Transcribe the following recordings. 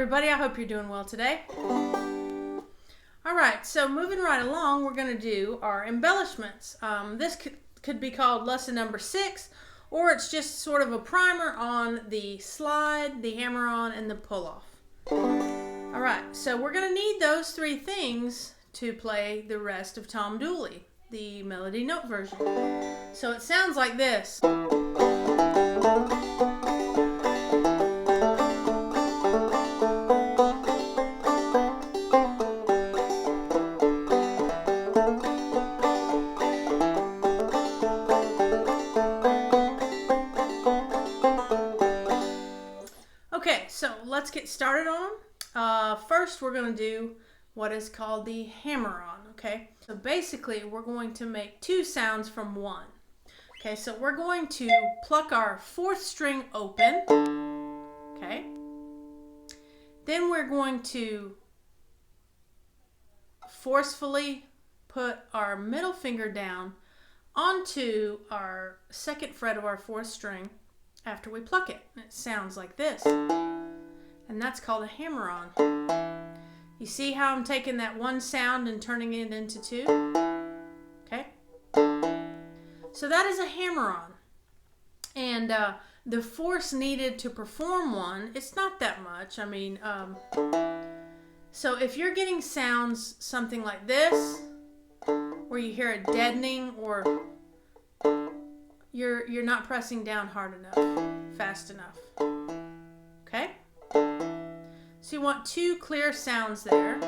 everybody, I hope you're doing well today. Alright, so moving right along, we're going to do our embellishments. This could be called lesson number 6, or it's just sort of a primer on the slide, the hammer-on, and the pull-off. Alright, so we're going to need those 3 things to play the rest of Tom Dooley, the melody note version. So it sounds like this. Okay, so let's get started on them. First, we're going to do what is called the hammer-on, okay? So basically, we're going to make 2 sounds from 1. Okay, so we're going to pluck our 4th string open, okay? Then we're going to forcefully put our middle finger down onto our 2nd fret of our 4th string after we pluck it. And it sounds like this. And that's called a hammer-on. You see how I'm taking that 1 sound and turning it into 2? Okay? So that is a hammer-on. And the force needed to perform one, it's not that much. I mean, so if you're getting sounds something like this, where you hear a deadening or you're not pressing down hard enough, fast enough. Okay? So you want 2 clear sounds there.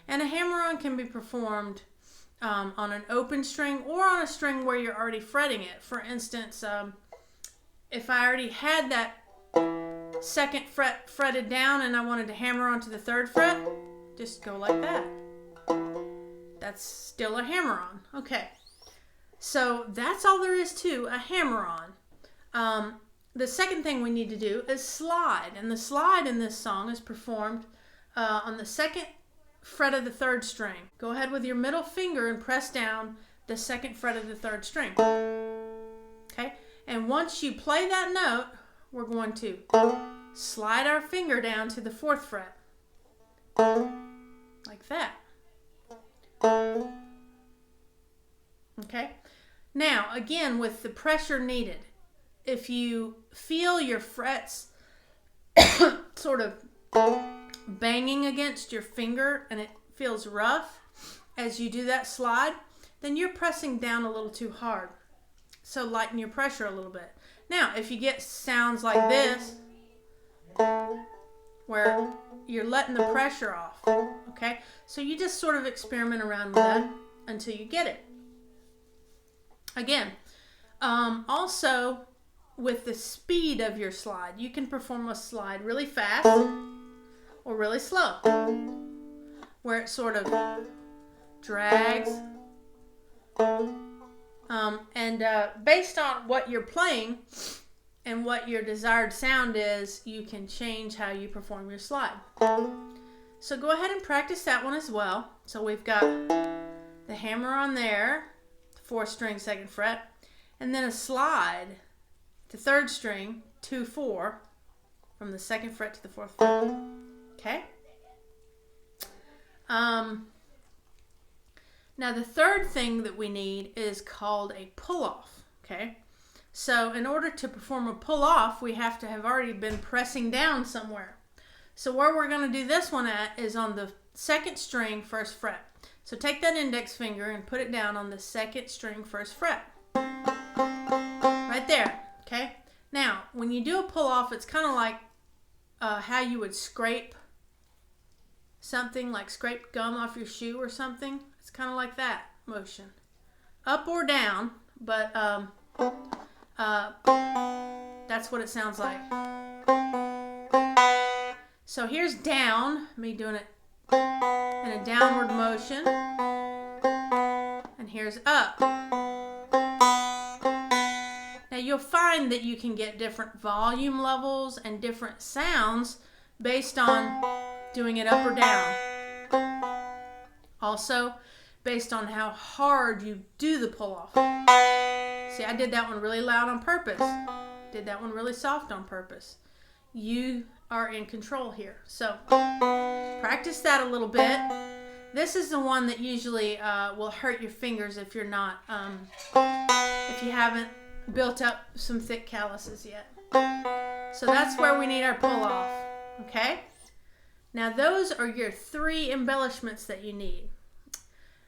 And a hammer-on can be performed on an open string or on a string where you're already fretting it. For instance, if I already had that 2nd fret fretted down and I wanted to hammer onto the 3rd fret, just go like that. That's still a hammer-on. Okay. So that's all there is to a hammer-on. The second thing we need to do is slide. And the slide in this song is performed on the 2nd fret of the 3rd string. Go ahead with your middle finger and press down the 2nd fret of the 3rd string. Okay? And once you play that note, we're going to slide our finger down to the 4th fret. Like that. Okay? Now, again, with the pressure needed, if you feel your frets sort of banging against your finger and it feels rough as you do that slide, then you're pressing down a little too hard. So lighten your pressure a little bit. Now, if you get sounds like this, where you're letting the pressure off, okay? So you just sort of experiment around with that until you get it. Again, also with the speed of your slide, you can perform a slide really fast or really slow, where it sort of drags. Based on what you're playing and what your desired sound is, you can change how you perform your slide. So go ahead and practice that one as well. So we've got the hammer-on there, 4th string, 2nd fret, and then a slide to 3rd string, 2-4, from the 2nd fret to the 4th fret. Okay? Now the third thing that we need is called a pull-off. Okay? So in order to perform a pull-off, we have to have already been pressing down somewhere. So where we're going to do this one at is on the 2nd string, 1st fret. So take that index finger and put it down on the 2nd string, 1st fret. Right there, okay? Now, when you do a pull-off, it's kind of like how you would scrape something, like scrape gum off your shoe or something. It's kind of like that motion. Up or down, but that's what it sounds like. So here's down, me doing it in a downward motion, and here's up. Now you'll find that you can get different volume levels and different sounds based on doing it up or down. Also, based on how hard you do the pull-off. See, I did that one really loud on purpose. Did that one really soft on purpose. You are in control here. So practice that a little bit. This is the one that usually will hurt your fingers if you're not, if you haven't built up some thick calluses yet. So that's where we need our pull-off, okay? Now those are your 3 embellishments that you need.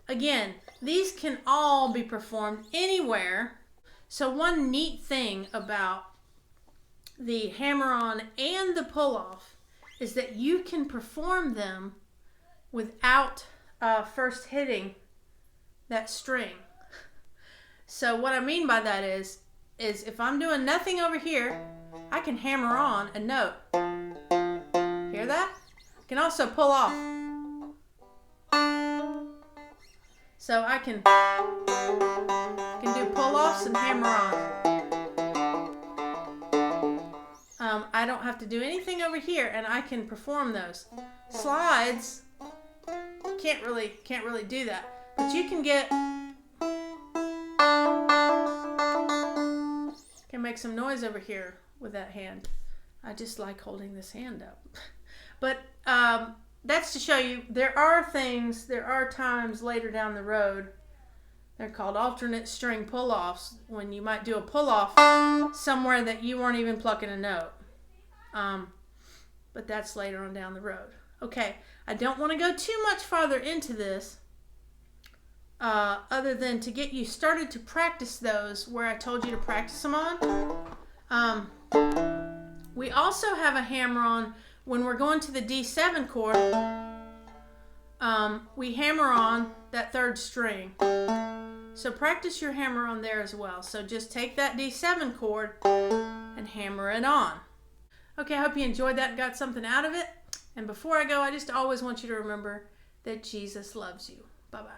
Again, these can all be performed anywhere. So one neat thing about the hammer-on and the pull-off is that you can perform them without first hitting that string. So what I mean by that is if I'm doing nothing over here, I can hammer on a note. Hear that? I can also pull off. So I can do pull-offs and hammer on. I don't have to do anything over here, and I can perform those. Slides, can't really do that, but you can make some noise over here with that hand. I just like holding this hand up. But that's to show you there are times later down the road, they're called alternate string pull-offs, when you might do a pull-off somewhere that you weren't even plucking a note. But that's later on down the road. Okay, I don't want to go too much farther into this other than to get you started to practice those where I told you to practice them on. We also have a hammer-on when we're going to the D7 chord. We hammer on that 3rd string. So practice your hammer on there as well. So just take that D7 chord and hammer it on. Okay, I hope you enjoyed that and got something out of it. And before I go, I just always want you to remember that Jesus loves you. Bye-bye.